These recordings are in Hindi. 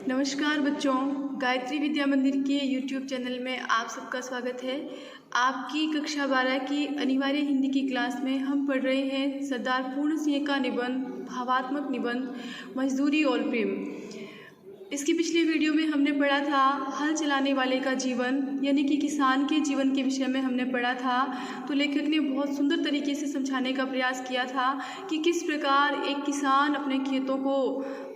नमस्कार बच्चों, गायत्री विद्या मंदिर के YouTube चैनल में आप सबका स्वागत है। आपकी कक्षा 12 की अनिवार्य हिंदी की क्लास में हम पढ़ रहे हैं सरदार पूर्ण सिंह का निबंध, भावात्मक निबंध मजदूरी और प्रेम। इसकी पिछली वीडियो में हमने पढ़ा था हल चलाने वाले का जीवन, यानी कि किसान के जीवन के विषय में हमने पढ़ा था। तो लेखक ने बहुत सुंदर तरीके से समझाने का प्रयास किया था कि किस प्रकार एक किसान अपने खेतों को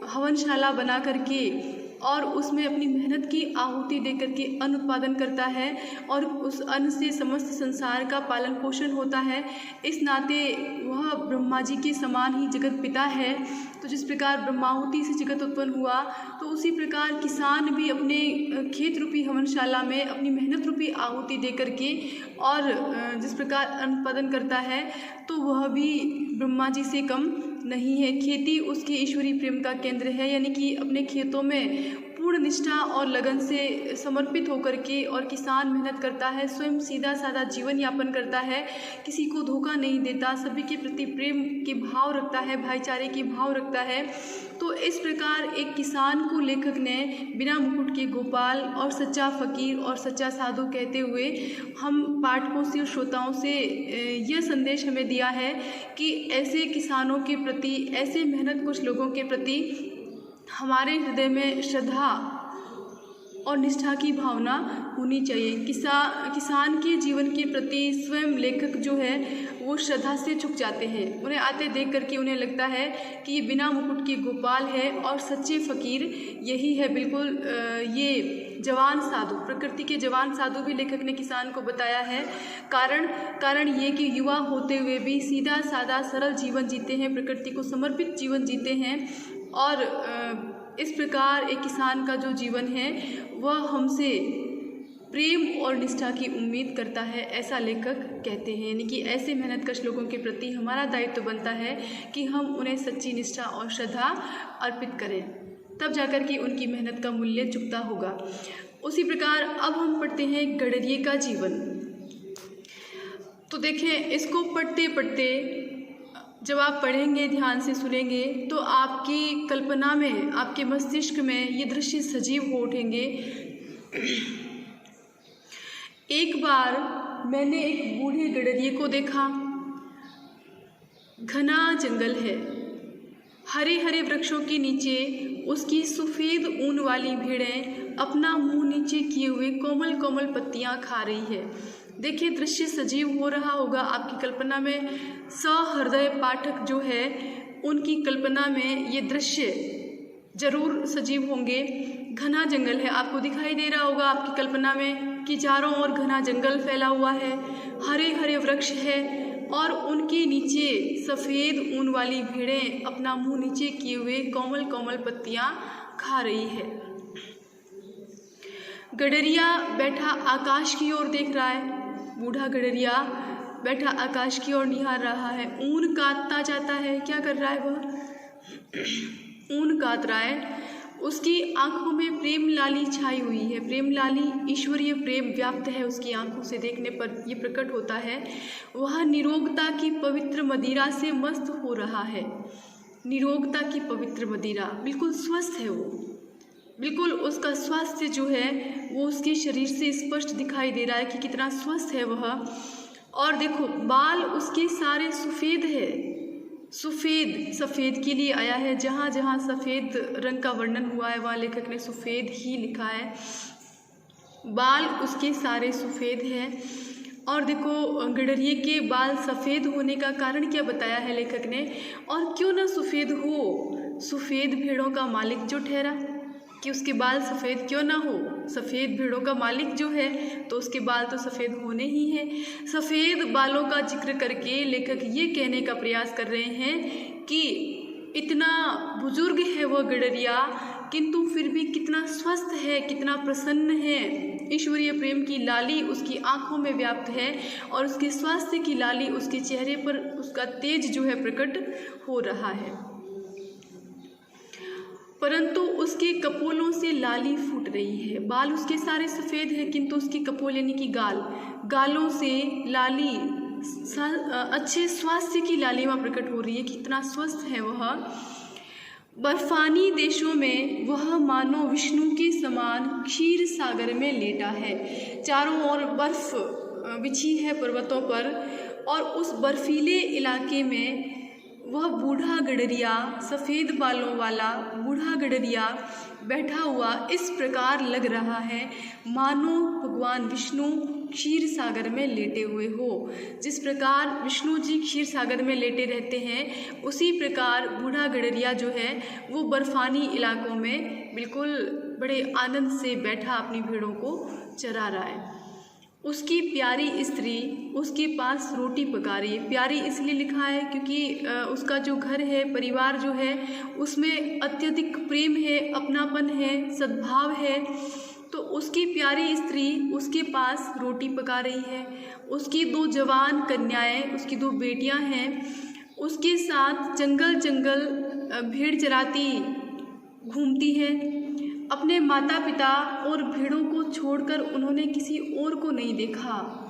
हवनशाला बना करके और उसमें अपनी मेहनत की आहुति दे करके अन्न उत्पादन करता है और उस अन्न से समस्त संसार का पालन पोषण होता है। इस नाते वह ब्रह्मा जी के समान ही जगत पिता है। तो जिस प्रकार ब्रह्माहुति से जगत उत्पन्न हुआ, तो उसी प्रकार किसान भी अपने खेत रूपी हवनशाला में अपनी मेहनत रूपी आहुति दे करके और जिस प्रकार अन्न उत्पादन करता है, तो वह भी ब्रह्मा जी से कम नहीं है। खेती उसके ईश्वरीय प्रेम का केंद्र है, यानी कि अपने खेतों में पूर्ण निष्ठा और लगन से समर्पित होकर के और किसान मेहनत करता है, स्वयं सीधा साधा जीवन यापन करता है, किसी को धोखा नहीं देता, सभी के प्रति प्रेम के भाव रखता है, भाईचारे के भाव रखता है। तो इस प्रकार एक किसान को लेखक ने बिना मुकुट के गोपाल और सच्चा फकीर और सच्चा साधु कहते हुए हम पाठकों से और श्रोताओं से यह संदेश हमें दिया है कि ऐसे किसानों के प्रति, ऐसे मेहनत कुछ लोगों के प्रति हमारे हृदय में श्रद्धा और निष्ठा की भावना होनी चाहिए। किसान के जीवन के प्रति स्वयं लेखक जो है वो श्रद्धा से झुक जाते हैं। उन्हें आते देख करके उन्हें लगता है कि ये बिना मुकुट के गोपाल है और सच्चे फ़कीर यही है। बिल्कुल ये जवान साधु, प्रकृति के जवान साधु भी लेखक ने किसान को बताया है। कारण ये कि युवा होते हुए भी सीधा साधा सरल जीवन जीते हैं, प्रकृति को समर्पित जीवन जीते हैं और इस प्रकार एक किसान का जो जीवन है वह हमसे प्रेम और निष्ठा की उम्मीद करता है, ऐसा लेखक कहते हैं। यानी कि ऐसे मेहनतकश लोगों के प्रति हमारा दायित्व बनता है कि हम उन्हें सच्ची निष्ठा और श्रद्धा अर्पित करें, तब जाकर के उनकी मेहनत का मूल्य चुकता होगा। उसी प्रकार अब हम पढ़ते हैं गडरिये का जीवन। तो देखें, इसको पढ़ते पढ़ते जब आप पढ़ेंगे, ध्यान से सुनेंगे, तो आपकी कल्पना में, आपके मस्तिष्क में ये दृश्य सजीव हो उठेंगे। एक बार मैंने एक बूढ़े गडरिये को देखा। घना जंगल है, हरे हरे वृक्षों के नीचे उसकी सफ़ेद ऊन वाली भेड़ें अपना मुंह नीचे किए हुए कोमल कोमल पत्तियां खा रही है। देखिए, दृश्य सजीव हो रहा होगा आपकी कल्पना में। सहृदय पाठक जो है उनकी कल्पना में ये दृश्य जरूर सजीव होंगे। घना जंगल है, आपको दिखाई दे रहा होगा आपकी कल्पना में कि चारों ओर घना जंगल फैला हुआ है, हरे हरे वृक्ष है और उनके नीचे सफ़ेद ऊन वाली भेड़ें अपना मुंह नीचे किए हुए कोमल कोमल पत्तियां खा रही है। गडरिया बैठा आकाश की ओर देख रहा है। बूढ़ा गडरिया बैठा आकाश की ओर निहार रहा है। ऊन काटता जाता है। क्या कर रहा है वह? ऊन काट रहा है। उसकी आंखों में प्रेम लाली छाई हुई है। प्रेम लाली, ईश्वरीय प्रेम व्याप्त है उसकी आंखों से, देखने पर ये प्रकट होता है। वह निरोगता की पवित्र मदिरा से मस्त हो रहा है। निरोगता की पवित्र मदिरा, बिल्कुल स्वस्थ है वो, बिल्कुल उसका स्वास्थ्य जो है वो उसके शरीर से स्पष्ट दिखाई दे रहा है कि कितना स्वस्थ है वह। और देखो, बाल उसके सारे सफ़ेद है। सफ़ेद के लिए आया है। जहाँ जहाँ सफ़ेद रंग का वर्णन हुआ है वहाँ लेखक ने सफ़ेद ही लिखा है। बाल उसके सारे सफ़ेद हैं। और देखो, गडरिये के बाल सफ़ेद होने का कारण क्या बताया है लेखक ने। और क्यों ना सफ़ेद हो, सफ़ेद भेड़ों का मालिक जो ठहरा कि उसके बाल सफ़ेद क्यों ना हो। सफ़ेद भेड़ों का मालिक जो है तो उसके बाल तो सफ़ेद होने ही हैं। सफ़ेद बालों का जिक्र करके लेखक ये कहने का प्रयास कर रहे हैं कि इतना बुजुर्ग है वह गडरिया, किंतु फिर भी कितना स्वस्थ है, कितना प्रसन्न है। ईश्वरीय प्रेम की लाली उसकी आंखों में व्याप्त है और उसके स्वास्थ्य की लाली उसके चेहरे पर, उसका तेज जो है प्रकट हो रहा है। परंतु उसके कपोलों से लाली फूट रही है। बाल उसके सारे सफ़ेद हैं, किंतु उसकी कपोल यानी कि गालों से लाली, अच्छे स्वास्थ्य की लालिमा प्रकट हो रही है। कितना स्वस्थ है वह। बर्फानी देशों में वह मानो विष्णु के समान क्षीर सागर में लेटा है। चारों ओर बर्फ बिछी है पर्वतों पर, और उस बर्फीले इलाके में वह बूढ़ा गडरिया, सफ़ेद बालों वाला बूढ़ा गडरिया बैठा हुआ इस प्रकार लग रहा है मानो भगवान विष्णु क्षीर सागर में लेटे हुए हो। जिस प्रकार विष्णु जी क्षीर सागर में लेटे रहते हैं, उसी प्रकार बूढ़ा गडरिया जो है वो बर्फानी इलाकों में बिल्कुल बड़े आनंद से बैठा अपनी भेड़ों को चरा रहा है। उसकी प्यारी स्त्री उसके पास रोटी पका रही है। प्यारी इसलिए लिखा है क्योंकि उसका जो घर है, परिवार जो है, उसमें अत्यधिक प्रेम है, अपनापन है, सद्भाव है। तो उसकी प्यारी स्त्री उसके पास रोटी पका रही है। उसकी 2 जवान कन्याएं, उसकी 2 बेटियां हैं, उसके साथ जंगल जंगल भेड़ चराती घूमती है। अपने माता पिता और भेड़ों को छोड़कर उन्होंने किसी और को नहीं देखा।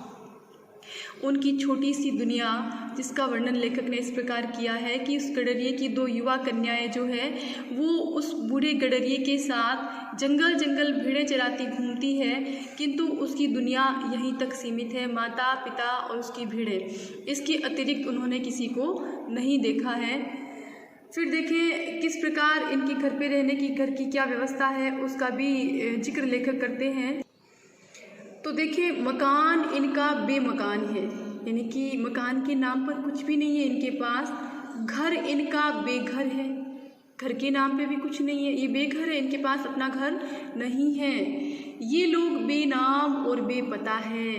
उनकी छोटी सी दुनिया, जिसका वर्णन लेखक ने इस प्रकार किया है कि उस गडरिये की 2 युवा कन्याएं जो है वो उस बूढ़े गडरिये के साथ जंगल जंगल भेड़ें चराती घूमती है, किंतु उसकी दुनिया यहीं तक सीमित है, माता पिता और उसकी भेड़ें। इसके अतिरिक्त उन्होंने किसी को नहीं देखा है। फिर देखें किस प्रकार इनके घर पे रहने की, घर की क्या व्यवस्था है, उसका भी जिक्र लेखक करते हैं। तो देखें मकान इनका बेमकान है, यानी कि मकान के नाम पर कुछ भी नहीं है इनके पास। घर इनका बेघर है, घर के नाम पे भी कुछ नहीं है, ये बेघर है, इनके पास अपना घर नहीं है। ये लोग बेनाम और बेपता है,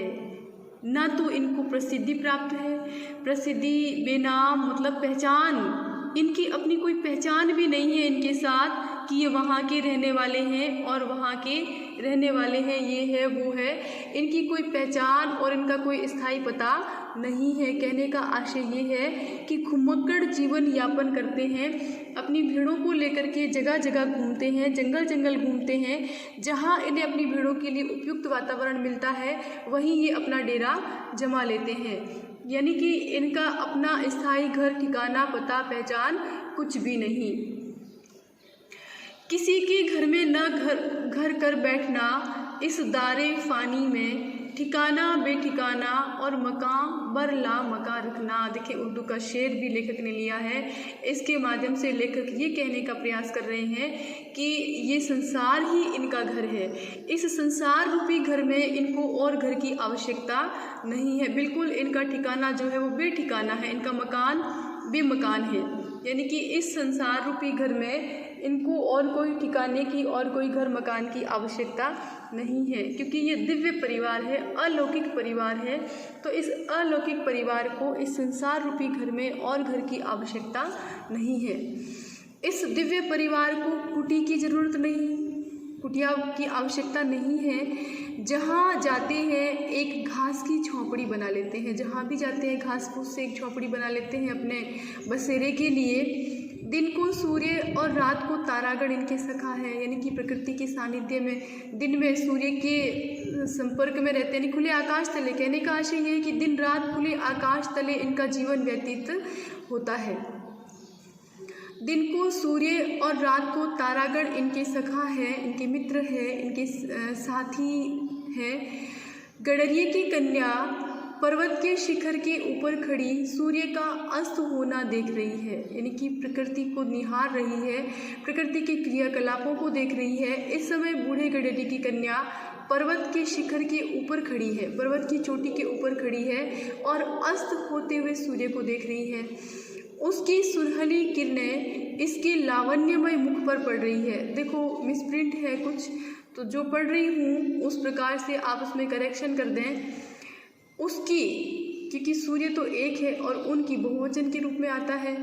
ना तो इनको प्रसिद्धि प्राप्त है। प्रसिद्धि, बेनाम मतलब पहचान, इनकी अपनी कोई पहचान भी नहीं है इनके साथ कि ये वहाँ के रहने वाले हैं और वहाँ के रहने वाले हैं, ये है वो है। इनकी कोई पहचान और इनका कोई स्थायी पता नहीं है। कहने का आशय ये है कि घुमक्कड़ जीवन यापन करते हैं, अपनी भेड़ों को लेकर के जगह जगह घूमते हैं, जंगल जंगल घूमते हैं। जहाँ इन्हें अपनी भेड़ों के लिए उपयुक्त वातावरण मिलता है वहीं ये अपना डेरा जमा लेते हैं। यानी कि इनका अपना स्थायी घर, ठिकाना, पता, पहचान कुछ भी नहीं। किसी के घर में न घर कर बैठना, इस दारे फानी में ठिकाना बेठिकाना और मकाम बरला मका रखना। देखिए उर्दू का शेर भी लेखक ने लिया है। इसके माध्यम से लेखक ये कहने का प्रयास कर रहे हैं कि ये संसार ही इनका घर है। इस संसार रूपी घर में इनको और घर की आवश्यकता नहीं है। बिल्कुल इनका ठिकाना जो है वो बेठिकाना है, इनका मकान बेमकान है। यानी कि इस संसार रूपी घर में इनको और कोई ठिकाने की और कोई घर मकान की आवश्यकता नहीं है, क्योंकि ये दिव्य परिवार है, अलौकिक परिवार है। तो इस अलौकिक परिवार को इस संसार रूपी घर में और घर की आवश्यकता नहीं है। इस दिव्य परिवार को कुटी की ज़रूरत नहीं, कुटिया की आवश्यकता नहीं है। जहाँ जाते हैं एक घास की झोंपड़ी बना लेते हैं, जहाँ भी जाते हैं घास फूस से एक झोंपड़ी बना लेते हैं अपने बसेरे के लिए। दिन को सूर्य और रात को तारागण इनके सखा है, यानी कि प्रकृति के सानिध्य में दिन में सूर्य के संपर्क में रहते हैं, खुले आकाश तले। कहने का आशय ये है कि दिन रात खुले आकाश तले इनका जीवन व्यतीत होता है। दिन को सूर्य और रात को तारागण इनके सखा है, इनके मित्र है, इनके साथी है। गडरिये की कन्या पर्वत के शिखर के ऊपर खड़ी सूर्य का अस्त होना देख रही है, यानी कि प्रकृति को निहार रही है, प्रकृति के क्रियाकलापों को देख रही है। इस समय बूढ़े गडरिये की कन्या पर्वत के शिखर के ऊपर खड़ी है, पर्वत की चोटी के ऊपर खड़ी है और अस्त होते हुए सूर्य को देख रही है। उसकी सुनहली किरणें इसके लावण्यमय मुख पर पड़ रही है। देखो मिसप्रिंट है कुछ, तो जो पढ़ रही हूँ उस प्रकार से आप उसमें करेक्शन कर दें। उसकी, क्योंकि सूर्य तो एक है और उनकी बहुवचन के रूप में आता है।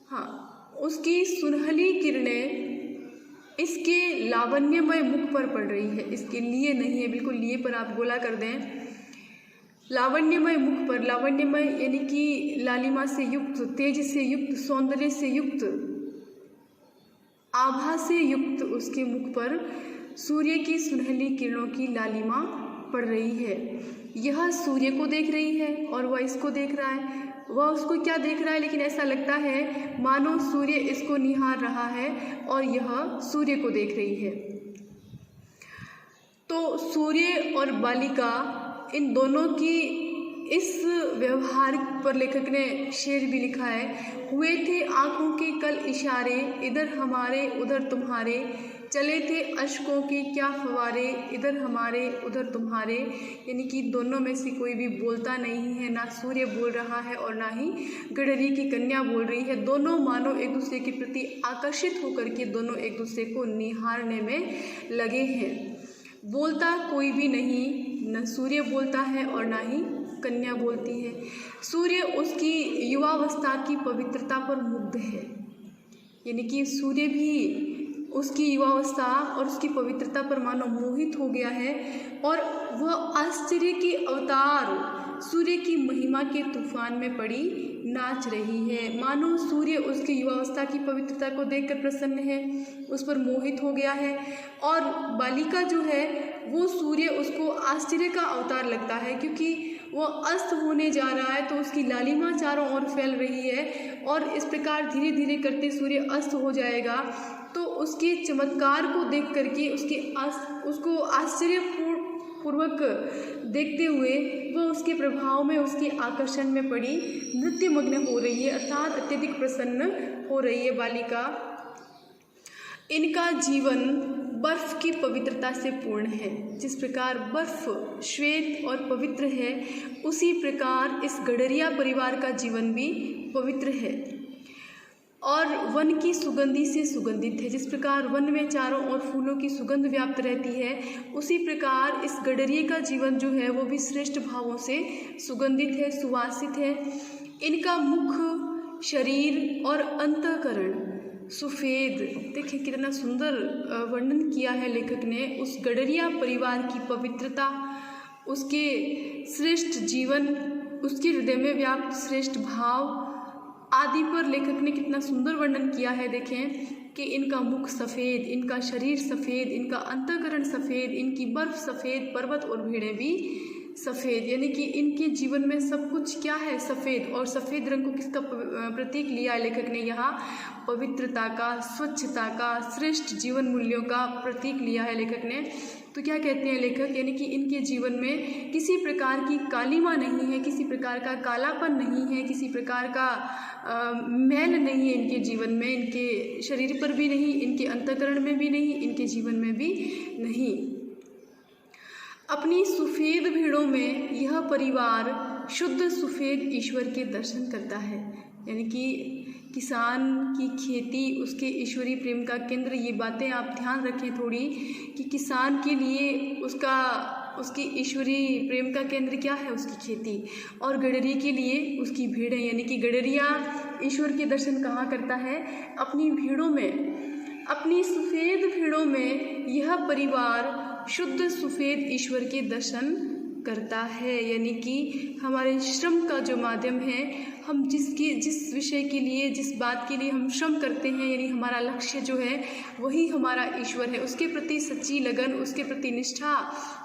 हाँ, उसकी सुनहली किरणें इसके लावण्यमय मुख पर पड़ रही है, इसके लिए नहीं है, बिल्कुल लिए पर आप गोला कर दें। लावण्यमय मुख पर, लावण्यमय यानी कि लालिमा से युक्त, तेज से युक्त, सौंदर्य से युक्त, आभा से युक्त उसके मुख पर सूर्य की सुनहली किरणों की लालिमा पड़ रही है। यह सूर्य को देख रही है और वह इसको देख रहा है। वह उसको क्या देख रहा है, लेकिन ऐसा लगता है मानो सूर्य इसको निहार रहा है और यह सूर्य को देख रही है। तो सूर्य और बालिका इन दोनों की इस व्यवहार पर लेखक ने शेर भी लिखा है। हुए थे आँखों के कल इशारे, इधर हमारे उधर तुम्हारे, चले थे अश्कों के क्या फवारे, इधर हमारे उधर तुम्हारे। यानी कि दोनों में से कोई भी बोलता नहीं है, ना सूर्य बोल रहा है और ना ही गडरी की कन्या बोल रही है। दोनों मानो एक दूसरे के प्रति आकर्षित होकर के दोनों एक दूसरे को निहारने में लगे हैं। बोलता कोई भी नहीं, न सूर्य बोलता है और ना ही कन्या बोलती है। सूर्य उसकी युवावस्था की पवित्रता पर मुग्ध है, यानी कि सूर्य भी उसकी युवावस्था और उसकी पवित्रता पर मानो मोहित हो गया है और वह आश्चर्य के अवतार सूर्य की महिमा के तूफान में पड़ी नाच रही है। मानो सूर्य उसकी युवावस्था की पवित्रता को देखकर प्रसन्न है, उस पर मोहित हो गया है और बालिका जो है वो सूर्य उसको आश्चर्य का अवतार लगता है, क्योंकि वो अस्त होने जा रहा है तो उसकी लालिमा चारों ओर फैल रही है और इस प्रकार धीरे धीरे करते सूर्य अस्त हो जाएगा। तो उसके चमत्कार को देख करके उसको आश्चर्यपूर्वक देखते हुए वह उसके प्रभाव में, उसके आकर्षण में पड़ी नृत्य मग्न हो रही है, अर्थात अत्यधिक प्रसन्न हो रही है बालिका। इनका जीवन बर्फ की पवित्रता से पूर्ण है। जिस प्रकार बर्फ श्वेत और पवित्र है, उसी प्रकार इस गडरिया परिवार का जीवन भी पवित्र है और वन की सुगंधि से सुगंधित है। जिस प्रकार वन में चारों ओर फूलों की सुगंध व्याप्त रहती है, उसी प्रकार इस गडरिये का जीवन जो है वो भी श्रेष्ठ भावों से सुगंधित है, सुवासित है। इनका मुख, शरीर और अंतःकरण सफ़ेद, देखिए कितना सुंदर वर्णन किया है लेखक ने उस गडरिया परिवार की पवित्रता, उसके श्रेष्ठ जीवन, उसके हृदय में व्याप्त श्रेष्ठ भाव आदि पर लेखक ने कितना सुंदर वर्णन किया है। देखें कि इनका मुख सफ़ेद, इनका शरीर सफ़ेद, इनका अंतःकरण सफ़ेद, इनकी बर्फ सफ़ेद, पर्वत और भीड़ें भी सफ़ेद, यानी कि इनके जीवन में सब कुछ क्या है, सफ़ेद। और सफ़ेद रंग को किसका प्रतीक लिया है लेखक ने यहाँ? पवित्रता का, स्वच्छता का, श्रेष्ठ जीवन मूल्यों का प्रतीक लिया है लेखक ने। तो क्या कहते हैं लेखक, यानी कि इनके जीवन में किसी प्रकार की कालिमा नहीं है, किसी प्रकार का कालापन नहीं है, किसी प्रकार का मैल नहीं है इनके जीवन में, इनके शरीर पर भी नहीं, इनके अंतःकरण में भी नहीं, इनके जीवन में भी नहीं। अपनी सफ़ेद भीड़ों में यह परिवार शुद्ध सफ़ेद ईश्वर के दर्शन करता है, यानी कि किसान की खेती उसके ईश्वरीय प्रेम का केंद्र। ये बातें आप ध्यान रखें थोड़ी कि किसान के लिए उसकी ईश्वरीय प्रेम का केंद्र क्या है, उसकी खेती, और गडरी के लिए उसकी भीड़ें, यानी कि गडरिया ईश्वर के दर्शन कहाँ करता है? अपनी भीड़ों में। अपनी सफ़ेद भीड़ों में यह परिवार शुद्ध सफ़ेद ईश्वर के दर्शन करता है, यानी कि हमारे श्रम का जो माध्यम है, हम जिस विषय के लिए, जिस बात के लिए हम श्रम करते हैं, यानी हमारा लक्ष्य जो है वही हमारा ईश्वर है। उसके प्रति सच्ची लगन, उसके प्रति निष्ठा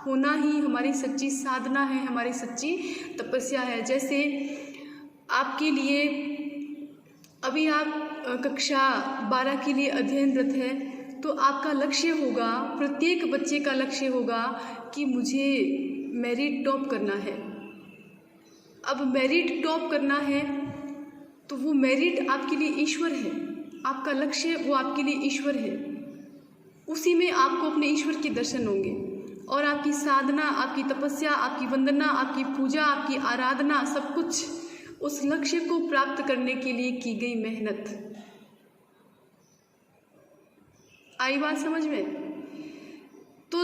होना ही हमारी सच्ची साधना है, हमारी सच्ची तपस्या है। जैसे आपके लिए अभी आप कक्षा 12 के लिए अध्ययनरत है, तो आपका लक्ष्य होगा, प्रत्येक बच्चे का लक्ष्य होगा कि मुझे मेरिट टॉप करना है। अब मेरिट टॉप करना है तो वो मेरिट आपके लिए ईश्वर है, आपका लक्ष्य वो आपके लिए ईश्वर है, उसी में आपको अपने ईश्वर के दर्शन होंगे। और आपकी साधना, आपकी तपस्या, आपकी वंदना, आपकी पूजा, आपकी आराधना, सब कुछ उस लक्ष्य को प्राप्त करने के लिए की गई मेहनत। आई बात समझ में? तो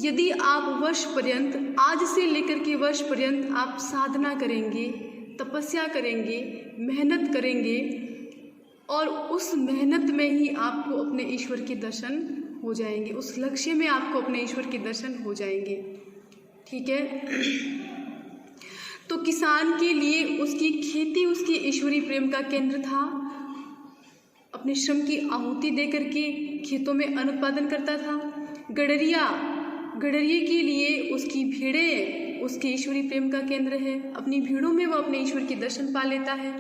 यदि आप वर्ष पर्यंत, आज से लेकर के वर्ष पर्यंत आप साधना करेंगे, तपस्या करेंगे, मेहनत करेंगे, और उस मेहनत में ही आपको अपने ईश्वर के दर्शन हो जाएंगे, उस लक्ष्य में आपको अपने ईश्वर के दर्शन हो जाएंगे। ठीक है? तो किसान के लिए उसकी खेती उसके ईश्वरीय प्रेम का केंद्र था। अपने श्रम की आहुति दे करके खेतों में अन्न उत्पादन करता था। गडरिये के लिए उसकी भीड़ें उसके ईश्वरी प्रेम का केंद्र है। अपनी भीड़ों में वो अपने ईश्वर के दर्शन पा लेता है।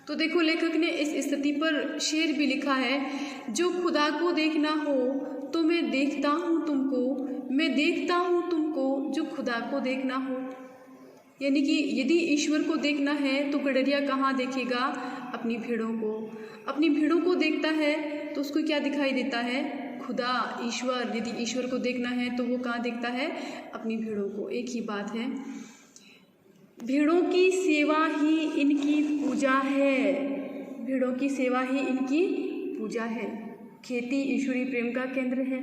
तो देखो, लेखक ने इस स्थिति पर शेर भी लिखा है, जो खुदा को देखना हो तो मैं देखता हूँ तुमको, मैं देखता हूँ तुमको, जो खुदा को देखना हो। यानी कि यदि ईश्वर को देखना है तो गडरिया कहाँ देखेगा? अपनी भीड़ों को। अपनी भीड़ों को देखता है तो उसको क्या दिखाई देता है? खुदा, ईश्वर। यदि ईश्वर को देखना है तो वो कहाँ देखता है? अपनी भीड़ों को। एक ही बात है। भीड़ों की सेवा ही इनकी पूजा है। भीड़ों की सेवा ही इनकी पूजा है। खेती ईश्वरी प्रेम का केंद्र है।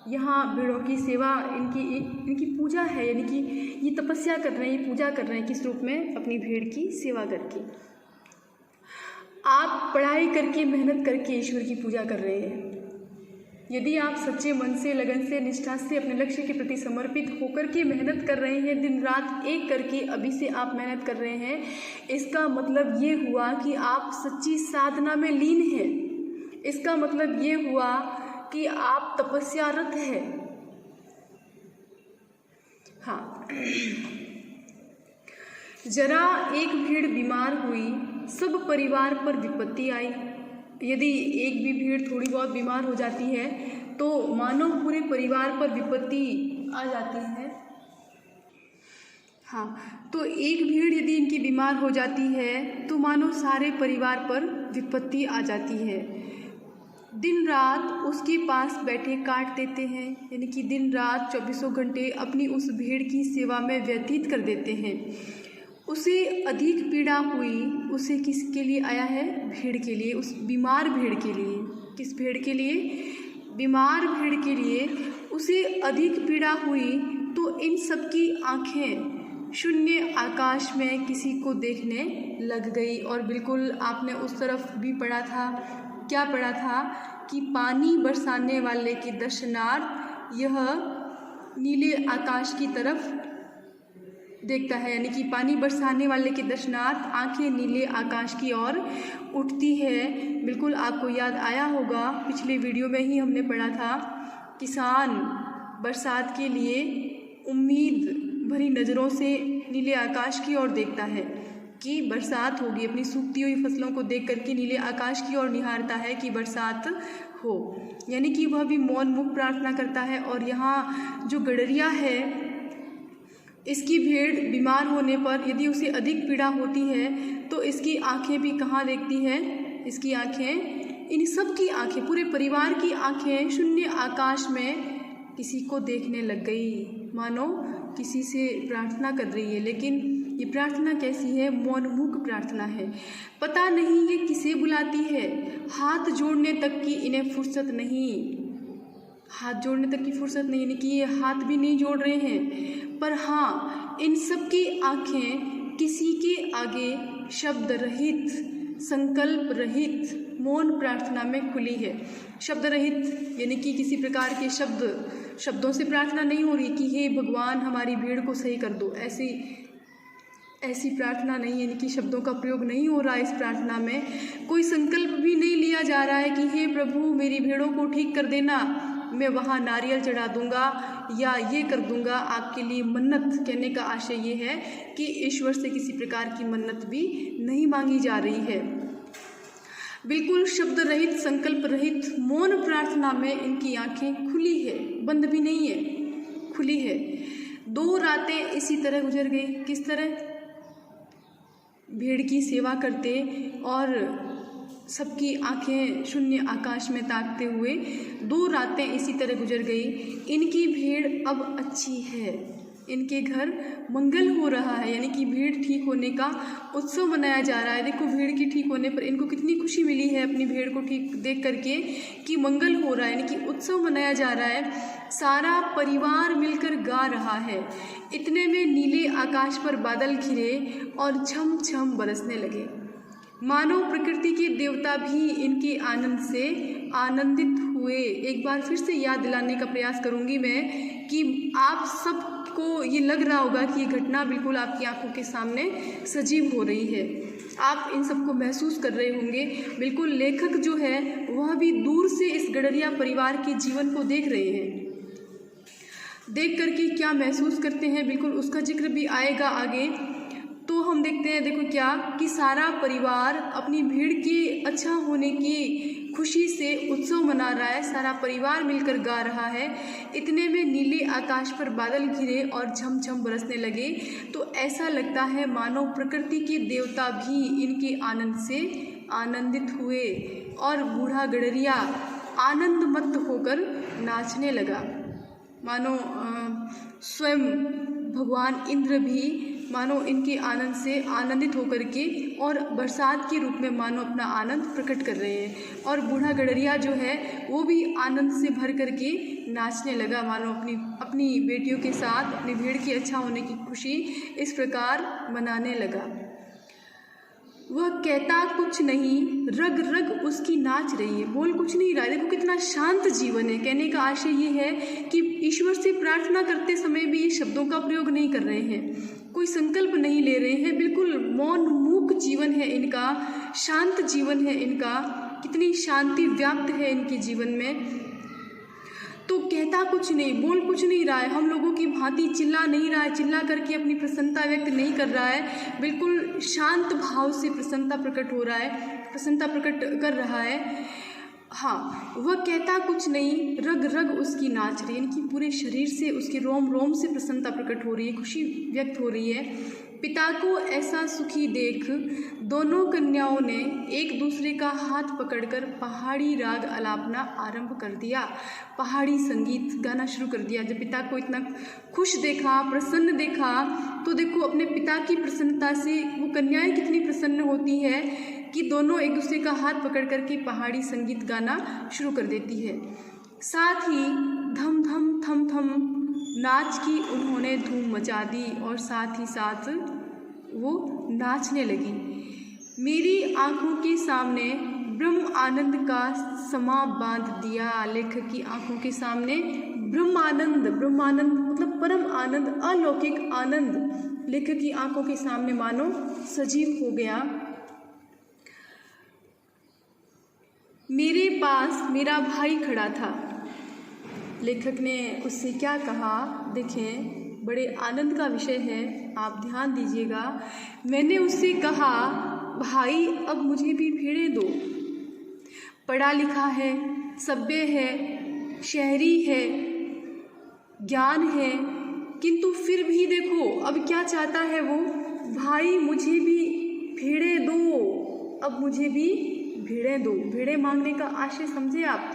यहाँ भीड़ों की सेवा इनकी पूजा है। यानी कि ये तपस्या कर रहे हैं, ये पूजा कर रहे हैं। किस रूप में? अपनी भीड़ की सेवा करके। आप पढ़ाई करके, मेहनत करके ईश्वर की पूजा कर रहे हैं। यदि आप सच्चे मन से, लगन से, निष्ठा से अपने लक्ष्य के प्रति समर्पित होकर के मेहनत कर रहे हैं, दिन रात एक करके अभी से आप मेहनत कर रहे हैं, इसका मतलब ये हुआ कि आप सच्ची साधना में लीन हैं। इसका मतलब ये हुआ कि आप तपस्यारत हैं। हाँ, जरा एक भीड़ बीमार हुई, सब परिवार पर विपत्ति आई। यदि एक भी भीड़ थोड़ी बहुत बीमार हो जाती है तो मानो पूरे परिवार पर विपत्ति आ जाती है। हाँ, तो एक भीड़ यदि इनकी बीमार हो जाती है तो मानो सारे परिवार पर विपत्ति आ जाती है। दिन रात उसके पास बैठे काट देते हैं। यानी कि दिन रात 24 घंटे अपनी उस भीड़ की सेवा में व्यतीत कर देते हैं। उसे अधिक पीड़ा हुई, उसे किसके लिए आया है? भीड़ के लिए, उस बीमार भीड़ के लिए। किस भीड़ के लिए? बीमार भीड़ के लिए उसे अधिक पीड़ा हुई। तो इन सब की आँखें शून्य आकाश में किसी को देखने लग गई। और बिल्कुल आपने उस तरफ भी पढ़ा था, क्या पढ़ा था? कि पानी बरसाने वाले के दर्शनार्थ यह नीले आकाश की तरफ देखता है। यानी कि पानी बरसाने वाले के दर्शनार्थ आंखें नीले आकाश की ओर उठती है। बिल्कुल आपको याद आया होगा, पिछले वीडियो में ही हमने पढ़ा था, किसान बरसात के लिए उम्मीद भरी नज़रों से नीले आकाश की ओर देखता है कि बरसात होगी। अपनी सूखती हुई फसलों को देख करके नीले आकाश की ओर निहारता है कि बरसात हो। यानी कि वह भी मौन मुख प्रार्थना करता है। और यहाँ जो गडरिया है, इसकी भीड़ बीमार होने पर यदि उसे अधिक पीड़ा होती है तो इसकी आंखें भी कहाँ देखती हैं? इसकी आंखें, इन सब की आंखें, पूरे परिवार की आंखें शून्य आकाश में किसी को देखने लग गई। मानो किसी से प्रार्थना कर रही है, लेकिन ये प्रार्थना कैसी है? मौनमुख प्रार्थना है। पता नहीं ये किसे बुलाती है। हाथ जोड़ने तक की इन्हें फुर्सत नहीं। हाथ जोड़ने तक की फुर्सत नहीं, यानी कि ये हाथ भी नहीं जोड़ रहे हैं। पर हाँ, इन सब की आँखें किसी के आगे शब्द रहित, संकल्प रहित मौन प्रार्थना में खुली है। शब्द रहित यानी कि किसी प्रकार के शब्दों से प्रार्थना नहीं हो रही कि हे भगवान हमारी भीड़ को सही कर दो। ऐसी प्रार्थना नहीं, यानी कि शब्दों का प्रयोग नहीं हो रहा है इस प्रार्थना में। कोई संकल्प भी नहीं लिया जा रहा है कि हे प्रभु मेरी भीड़ों को ठीक कर देना, मैं वहाँ नारियल चढ़ा दूंगा या ये कर दूंगा आपके लिए मन्नत। कहने का आशय ये है कि ईश्वर से किसी प्रकार की मन्नत भी नहीं मांगी जा रही है। बिल्कुल शब्द रहित, संकल्प रहित मौन प्रार्थना में इनकी आंखें खुली है, बंद भी नहीं है, खुली है। 2 रातें इसी तरह गुजर गई। किस तरह? भीड़ की सेवा करते और सबकी आंखें शून्य आकाश में ताकते हुए 2 रातें इसी तरह गुजर गई। इनकी भीड़ अब अच्छी है, इनके घर मंगल हो रहा है, यानी कि भीड़ ठीक होने का उत्सव मनाया जा रहा है। देखो भीड़ की ठीक होने पर इनको कितनी खुशी मिली है अपनी भीड़ को ठीक देख करके कि मंगल हो रहा है, यानी कि उत्सव मनाया जा रहा है। सारा परिवार मिलकर गा रहा है। इतने में नीले आकाश पर बादल घिरे और छम छम बरसने लगे। मानो प्रकृति के देवता भी इनके आनंद से आनंदित हुए। एक बार फिर से याद दिलाने का प्रयास करूंगी मैं कि आप सबको ये लग रहा होगा कि ये घटना बिल्कुल आपकी आंखों के सामने सजीव हो रही है। आप इन सबको महसूस कर रहे होंगे। बिल्कुल लेखक जो है वह भी दूर से इस गडरिया परिवार के जीवन को देख रहे हैं। देख करके क्या महसूस करते हैं, बिल्कुल उसका जिक्र भी आएगा आगे। तो हम देखते हैं, देखो क्या कि सारा परिवार अपनी भीड़ के अच्छा होने की खुशी से उत्सव मना रहा है, सारा परिवार मिलकर गा रहा है। इतने में नीले आकाश पर बादल घिरे और झमझम बरसने लगे। तो ऐसा लगता है मानो प्रकृति के देवता भी इनके आनंद से आनंदित हुए और बूढ़ा गडरिया आनंद मत्त होकर नाचने लगा। मानो स्वयं भगवान इंद्र भी मानो इनके आनंद से आनंदित होकर के और बरसात के रूप में मानो अपना आनंद प्रकट कर रहे हैं। और बूढ़ा गडरिया जो है वो भी आनंद से भर करके नाचने लगा, मानो अपनी बेटियों के साथ अपनी भीड़ की अच्छा होने की खुशी इस प्रकार मनाने लगा। वह कहता कुछ नहीं, रग रग उसकी नाच रही है, बोल कुछ नहीं रहा है। देखो कितना शांत जीवन है। कहने का आशय ये है कि ईश्वर से प्रार्थना करते समय भी ये शब्दों का प्रयोग नहीं कर रहे हैं, कोई संकल्प नहीं ले रहे हैं, बिल्कुल मौन मूक जीवन है इनका, शांत जीवन है इनका। कितनी शांति व्याप्त है इनके जीवन में। तो कहता कुछ नहीं, बोल कुछ नहीं रहा है, हम लोगों की भांति चिल्ला नहीं रहा है, चिल्ला करके अपनी प्रसन्नता व्यक्त नहीं कर रहा है, बिल्कुल शांत भाव से प्रसन्नता प्रकट हो रहा है, प्रसन्नता प्रकट कर रहा है। हाँ, वह कहता कुछ नहीं, रग रग उसकी नाच रही है, इनकी पूरे शरीर से, उसके रोम रोम से प्रसन्नता प्रकट हो रही है, खुशी व्यक्त हो रही है। पिता को ऐसा सुखी देख दोनों कन्याओं ने एक दूसरे का हाथ पकड़कर पहाड़ी राग आलापना आरंभ कर दिया, पहाड़ी संगीत गाना शुरू कर दिया। जब पिता को इतना खुश देखा, प्रसन्न देखा, तो देखो अपने पिता की प्रसन्नता से वो कन्याएं कितनी प्रसन्न होती है कि दोनों एक दूसरे का हाथ पकड़ करके पहाड़ी संगीत गाना शुरू कर देती है। साथ ही धम धम थम थम नाच की उन्होंने धूम मचा दी और साथ ही साथ वो नाचने लगी। मेरी आंखों के सामने ब्रह्म आनंद का समा बांध दिया। लेखक की आंखों के सामने ब्रह्मानंद, ब्रह्मानंद मतलब परम आनंद, अलौकिक आनंद लेखक की आंखों के सामने मानो सजीव हो गया। मेरे पास मेरा भाई खड़ा था। लेखक ने उससे क्या कहा, देखें बड़े आनंद का विषय है, आप ध्यान दीजिएगा। मैंने उससे कहा, भाई अब मुझे भी भेड़ें दो, पढ़ा लिखा है, सभ्य है, शहरी है, ज्ञान है, किंतु फिर भी देखो अब क्या चाहता है वो, भाई मुझे भी भेड़ें दो, अब मुझे भी भेड़ें दो। भेड़ें मांगने का आशय समझे आप,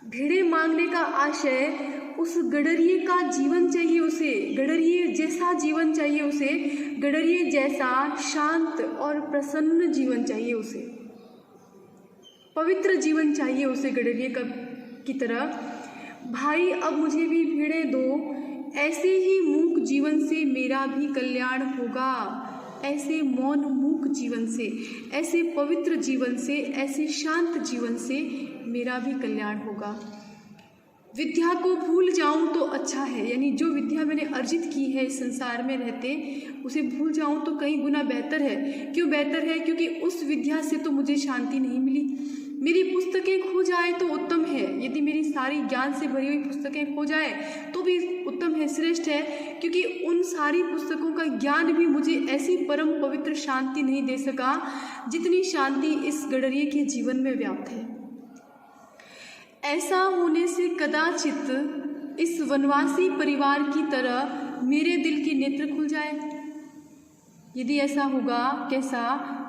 भेड़ें मांगने का आशय उस गडरिये का जीवन चाहिए उसे, गडरिये जैसा जीवन चाहिए उसे, गडरिये जैसा शांत और प्रसन्न जीवन चाहिए उसे, पवित्र जीवन चाहिए उसे गडरिये की तरह। भाई अब मुझे भी भेड़ें दो, ऐसे ही मूक जीवन से मेरा भी कल्याण होगा, ऐसे मौन मूक जीवन से, ऐसे पवित्र जीवन से, ऐसे शांत जीवन से मेरा भी कल्याण होगा। विद्या को भूल जाऊं तो अच्छा है, यानी जो विद्या मैंने अर्जित की है इस संसार में रहते, उसे भूल जाऊं तो कई गुना बेहतर है। क्यों बेहतर है? क्योंकि उस विद्या से तो मुझे शांति नहीं मिली। मेरी पुस्तकें खो जाए तो उत्तम है, यदि मेरी सारी ज्ञान से भरी हुई पुस्तकें खो जाए तो भी उत्तम है, श्रेष्ठ है, क्योंकि उन सारी पुस्तकों का ज्ञान भी मुझे ऐसी परम पवित्र शांति नहीं दे सका जितनी शांति इस गडरिये के जीवन में व्याप्त है। ऐसा होने से कदाचित इस वनवासी परिवार की तरह मेरे दिल के नेत्र खुल जाए। यदि ऐसा होगा, कैसा?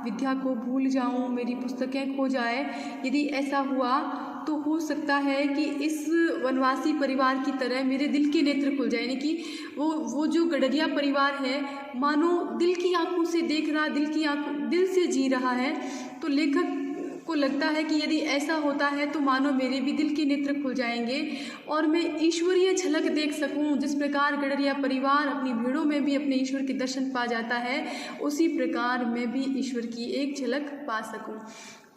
विद्या को भूल जाऊं, मेरी पुस्तकें खो जाए, यदि ऐसा हुआ तो हो सकता है कि इस वनवासी परिवार की तरह मेरे दिल के नेत्र खुल जाए, यानी कि वो जो गडरिया परिवार है मानो दिल की आंखों से देख रहा, दिल से जी रहा है। तो लेखक को लगता है कि यदि ऐसा होता है तो मानो मेरे भी दिल के नेत्र खुल जाएंगे और मैं ईश्वरीय झलक देख सकूं। जिस प्रकार गडरिया परिवार अपनी भीड़ों में भी अपने ईश्वर के दर्शन पा जाता है, उसी प्रकार मैं भी ईश्वर की एक झलक पा सकूं।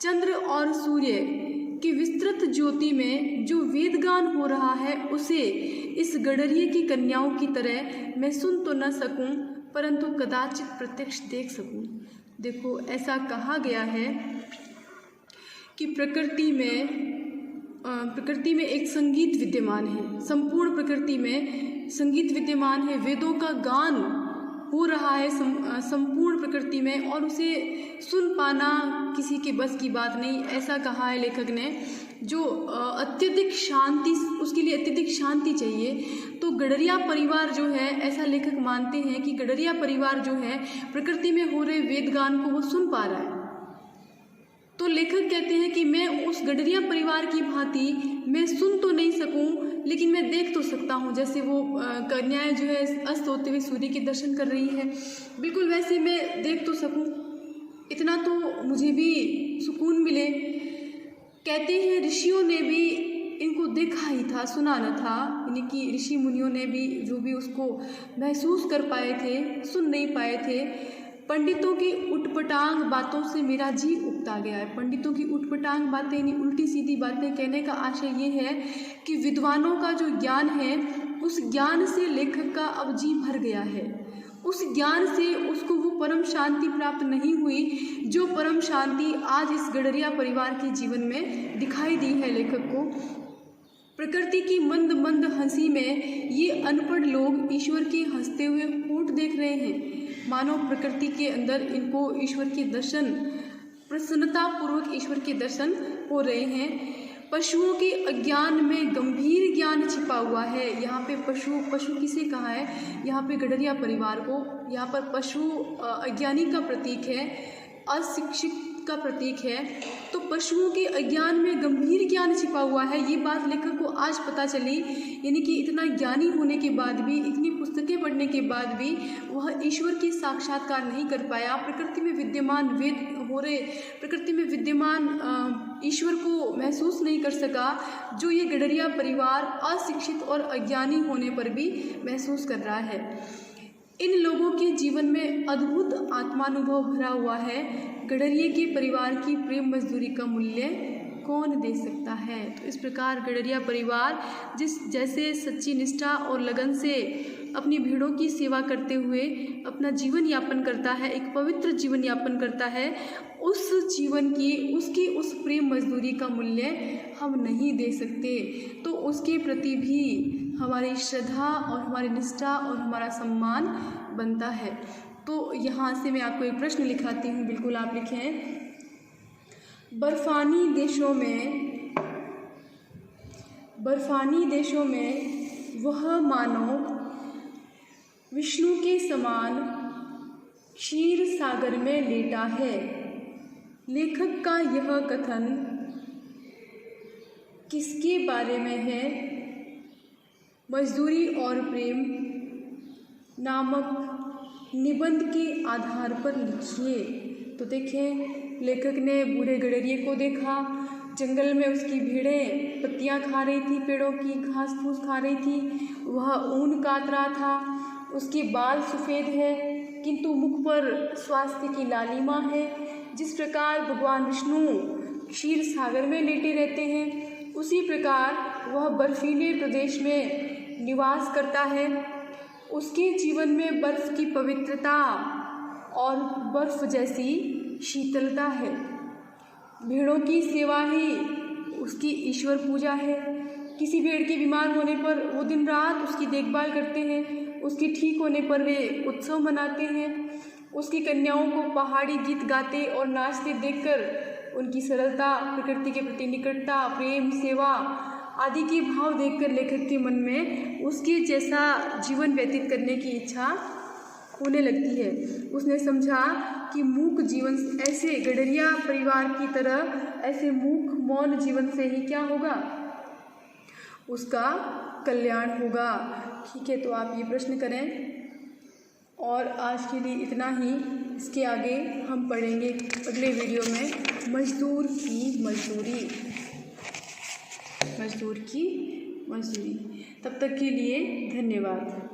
चंद्र और सूर्य की विस्तृत ज्योति में जो वेदगान हो रहा है उसे इस गडरिये की कन्याओं की तरह मैं सुन तो न सकूं, परंतु कदाचित प्रत्यक्ष देख सकूं। देखो, ऐसा कहा गया है कि प्रकृति में प्रकृति में एक संगीत विद्यमान है, संपूर्ण प्रकृति में संगीत विद्यमान है, वेदों का गान हो रहा है संपूर्ण प्रकृति में, और उसे सुन पाना किसी के बस की बात नहीं। ऐसा कहा है लेखक ने। जो अत्यधिक शांति, उसके लिए अत्यधिक शांति चाहिए। तो गडरिया परिवार जो है, ऐसा लेखक मानते हैं कि गडरिया परिवार जो है प्रकृति में हो रहे वेद गान को वो सुन पा रहा है। तो लेखक कहते हैं कि मैं उस गडरिया परिवार की भांति मैं सुन तो नहीं सकूं, लेकिन मैं देख तो सकता हूं। जैसे वो कन्याएं जो है अस्त होते हुए सूर्य के दर्शन कर रही है, बिल्कुल वैसे मैं देख तो सकूं, इतना तो मुझे भी सुकून मिले। कहते हैं ऋषियों ने भी इनको देखा ही था, सुना न था, यानी कि ऋषि मुनियों ने भी जो भी उसको महसूस कर पाए थे, सुन नहीं पाए थे। पंडितों की उटपटांग बातों से मेरा जी उकता गया है। पंडितों की उटपटांग बातें, यानी उल्टी सीधी बातें, कहने का आशय ये है कि विद्वानों का जो ज्ञान है, उस ज्ञान से लेखक का अब जी भर गया है। उस ज्ञान से उसको वो परम शांति प्राप्त नहीं हुई जो परम शांति आज इस गडरिया परिवार के जीवन में दिखाई दी है लेखक को। प्रकृति की मंद मंद हंसी में ये अनपढ़ लोग ईश्वर के हंसते हुए होंठ देख रहे हैं। मानो प्रकृति के अंदर इनको ईश्वर के दर्शन, प्रसन्नतापूर्वक ईश्वर के दर्शन हो रहे हैं। पशुओं के अज्ञान में गंभीर ज्ञान छिपा हुआ है। यहाँ पे पशु किसे कहा है? यहाँ पे गडरिया परिवार को। यहाँ पर पशु अज्ञानी का प्रतीक है, अशिक्षित का प्रतीक है। तो पशुओं के अज्ञान में गंभीर ज्ञान छिपा हुआ है, ये बात लेखक को आज पता चली। यानी कि इतना ज्ञानी होने के बाद भी, इतनी पुस्तकें पढ़ने के बाद भी वह ईश्वर की साक्षात्कार नहीं कर पाया। प्रकृति में विद्यमान वेद हो रहे, प्रकृति में विद्यमान ईश्वर को महसूस नहीं कर सका, जो ये गडरिया परिवार अशिक्षित और अज्ञानी होने पर भी महसूस कर रहा है। इन लोगों के जीवन में अद्भुत आत्मानुभव भरा हुआ है। गडरिये के परिवार की प्रेम मजदूरी का मूल्य कौन दे सकता है? तो इस प्रकार गडरिया परिवार जैसे सच्ची निष्ठा और लगन से अपनी भेड़ों की सेवा करते हुए अपना जीवन यापन करता है, एक पवित्र जीवन यापन करता है, उस जीवन की, उसकी उस प्रेम मजदूरी का मूल्य हम नहीं दे सकते। तो उसके प्रति भी हमारी श्रद्धा और हमारी निष्ठा और हमारा सम्मान बनता है। तो यहाँ से मैं आपको एक प्रश्न लिखाती हूँ, बिल्कुल आप लिखें। बर्फानी देशों में वह मानो विष्णु के समान क्षीर सागर में लेटा है। लेखक का यह कथन किसके बारे में है? मजदूरी और प्रेम नामक निबंध के आधार पर लिखिए। तो देखें, लेखक ने बूढ़े गडरिये को देखा, जंगल में उसकी भेड़ें पत्तियां खा रही थी, पेड़ों की घास फूस खा रही थी, वह ऊन काट रहा था, उसके बाल सफ़ेद है किंतु मुख पर स्वास्थ्य की लालिमा है। जिस प्रकार भगवान विष्णु क्षीर सागर में लेटे रहते हैं, उसी प्रकार वह बर्फीले प्रदेश में निवास करता है। उसके जीवन में बर्फ़ की पवित्रता और बर्फ़ जैसी शीतलता है। भेड़ों की सेवा ही उसकी ईश्वर पूजा है। किसी भेड़ के बीमार होने पर वो दिन रात उसकी देखभाल करते हैं, उसके ठीक होने पर वे उत्सव मनाते हैं। उसकी कन्याओं को पहाड़ी गीत गाते और नाचते देखकर उनकी सरलता, प्रकृति के प्रति निकटता, प्रेम, सेवा आदि के भाव देखकर लेखक के मन में उसके जैसा जीवन व्यतीत करने की इच्छा होने लगती है। उसने समझा कि मूक जीवन, ऐसे गडरिया परिवार की तरह ऐसे मूक मौन जीवन से ही क्या होगा? उसका कल्याण होगा। ठीक है, तो आप ये प्रश्न करें। और आज के लिए इतना ही। इसके आगे हम पढ़ेंगे अगले वीडियो में मजदूर की मजदूरी। तब तक के लिए धन्यवाद।